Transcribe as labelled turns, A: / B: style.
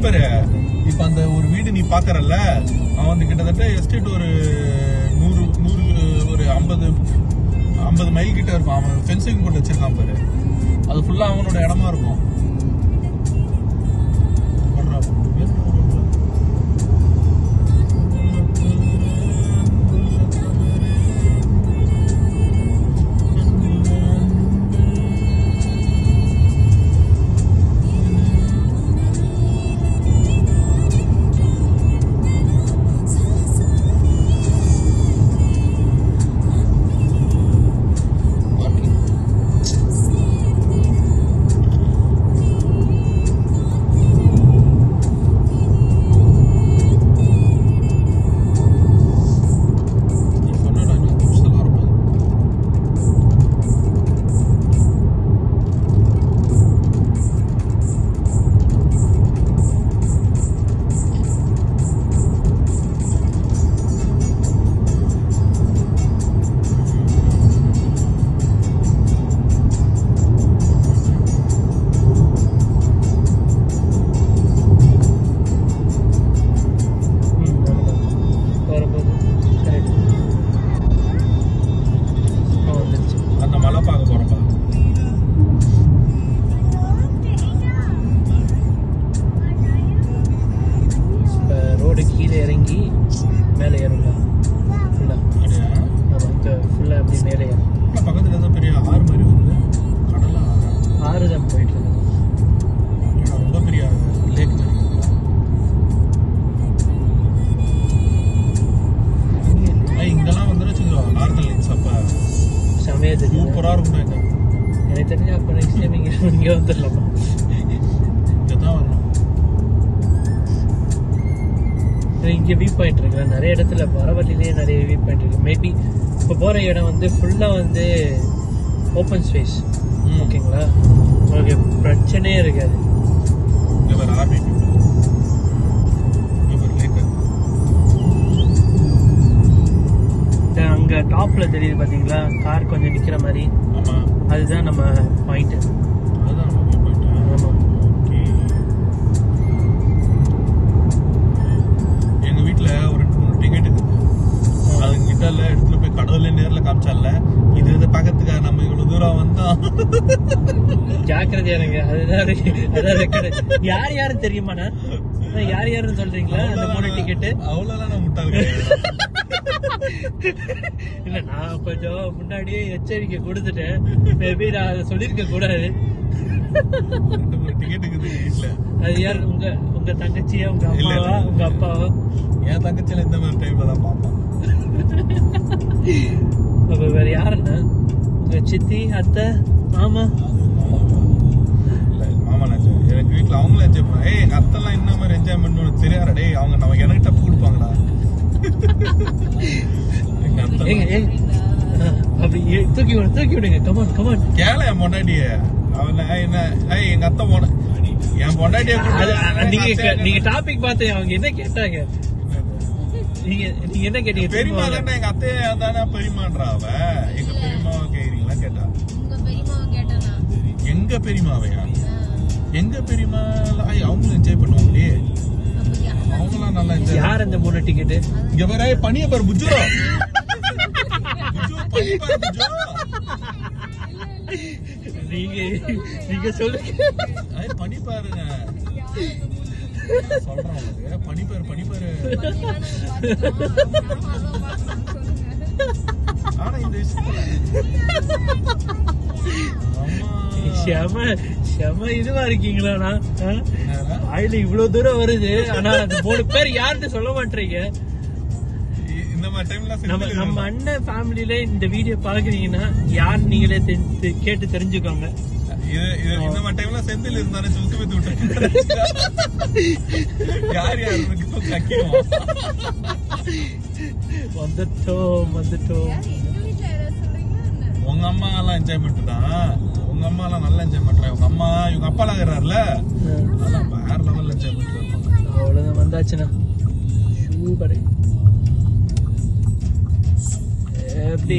A: பாரு இப்ப அந்த ஒரு வீடு நீ பாக்கறல்ல அவன் வந்து கிட்டத்தட்ட எஸ்டேட் ஒரு 100 ஒரு 50 மைல் கிட்ட இருக்கும். அவன் ஃபென்சிங் போட்டு வச்சிருக்கான் பாரு. அது ஃபுல்லா அவனோட இடமா இருக்கும்.
B: கீழே இறங்கி மேலே ஏறலாம் ஃபுல்லாக அப்படி மேலே ஏறும்.
A: பக்கத்துல தான் பெரிய ஆறு மாதிரி வந்து கடலா
B: ஆறு தான் போயிட்டு இருக்கு.
A: ரொம்ப பெரிய லேக் மாதிரி. இங்கெல்லாம் வந்து நார்மல் லைன்ஸ் அப்ப
B: செமையா தெரியும்.
A: சூப்பரா இருக்கும். இங்க
B: எனக்கு தெரிஞ்சு அப்போ நெக்ஸ்ட் டைம் இங்கே வந்துடலாமா?
A: இங்கே தான் வரணும்.
B: இங்கே வியூ பாயிண்ட் இருக்குல்ல, நிறைய இடத்துல வரவழிலேயே நிறைய வியூ பாயிண்ட் இருக்கு. மேபி இப்போ போகிற இடம் வந்து ஃபுல்லாக வந்து ஓப்பன் ஸ்பேஸ். ஓகேங்களா, உங்களுக்கு பிரச்சனையே இருக்காது. அங்கே டாப்பில் தெரியுது பார்த்தீங்களா, கார் கொஞ்சம் நிற்கிற மாதிரி, அதுதான் நம்ம பாயிண்ட். ஆமாம்,
A: எங்க வீட்டுல ஒரு 2 டிக்கெட் இருக்குது. அது கிட்ட எடுத்துல போய் கடவுளே நேர்ல காமிச்சால இது பாக்கிறதுக்காக நம்ம இவ்வளவு தூரம் வந்தோம்.
B: ஜாக்கிரதையா இருங்க. அதுதான் யார் யாரும் தெரியுமாண்ணா? யார் யாருன்னு சொல்றீங்களா? அந்த 3 டிக்கெட்டு
A: அவ்வளவுதான் நான் முட்டாள்
B: இல்ல, நான் கொஞ்சம் முன்னாடியே எச்சரிக்கை கொடுத்துட்டேன். மேபி நான் அதை சொல்லிருக்க கூடாது.
A: 2 டிக்கெட் இருக்குது வீட்டுல.
B: அது யார்? உங்க தங்கச்சியா, உங்க அம்மாவா, உங்க அப்பாவா?
A: என் தங்கச்சியில இந்த மாதிரி டைம்ல தான் பாப்பான்.
B: அப்ப வேற யாருன்னா? உங்க சித்தி, அத்தை, மாமா?
A: இல்ல மாமா எனக்கு வீட்டுல அவங்களும் என்ஜாய் பண்ணுவாங்க. எங்க அத்தெல்லாம் என்ன மாதிரி என்ஜாய் பண்ணு தெரியாதா? டே அவங்க நம்ம எனக்கு டப்பு கொடுப்பாங்கடா.
B: அப்படி தூக்கி விடுங்க. Come on come on.
A: கேள என் பொண்டாட்டிய அவன் என்ன எங்க அத்தை போன என் பொண்டாட்டிய
B: நீங்க டாபிக் பார்த்து அவங்க என்ன கேட்டாங்க? நீங்க என்ன கேட்டீங்க?
A: பெரியமா தானே எங்க அத்தைய தானே பெரியமான்றா. அவ எங்க பெரியமாவை கேக்குறீங்களா கேட்டா. எங்க பெரியமாவையா? எங்க பெரியமா அவங்களும் என்ஜாய் பண்ணுவாங்களே. அவங்களாம் நல்லா என்ஜாய்.
B: யார் அந்த 3 டிக்கெட்?
A: இங்க பாரு பனிய பாரு புஜ்ஜு.
B: நீங்க சொல்லுங்க.
A: பனி பாருங்க சொல்றேன் உங்களுக்கு. பனி பாரு. ஆனா இந்த விஷயத்துல
B: செம இதுவா இருக்கீங்களா? ஆயில இவ்வளவு தூரம் வருது, ஆனா அந்த 3 பேர் யாருன்னு சொல்ல மாட்டீங்க. நம்ம அண்ணன் ஃபேமிலில இந்த வீடியோ பாக்குறீங்கன்னா யார் நீங்களே கேட்டு தெரிஞ்சுக்கோங்க.
A: இந்த மாதிரி டைம்ல செந்தில் இருந்தானே சுத்து விட்டு விட்டு யார்
B: வந்துட்டோம்.
A: உங்க அம்மா எல்லாம் என்ஜாய்மெண்ட் தான். உங்க அம்மா எல்லாம் நல்லா என்ஜாய் பண்றாங்க. உங்க அம்மா இவங்க அப்பா எல்லாம் இருக்கிறாருல, அதெல்லாம் வேற லெவல்ல என்ஜாய்மெண்ட் இருப்பாங்க.
B: அவ்வளவுதான் வந்தாச்சுன்னா சூப்பர். எப்படி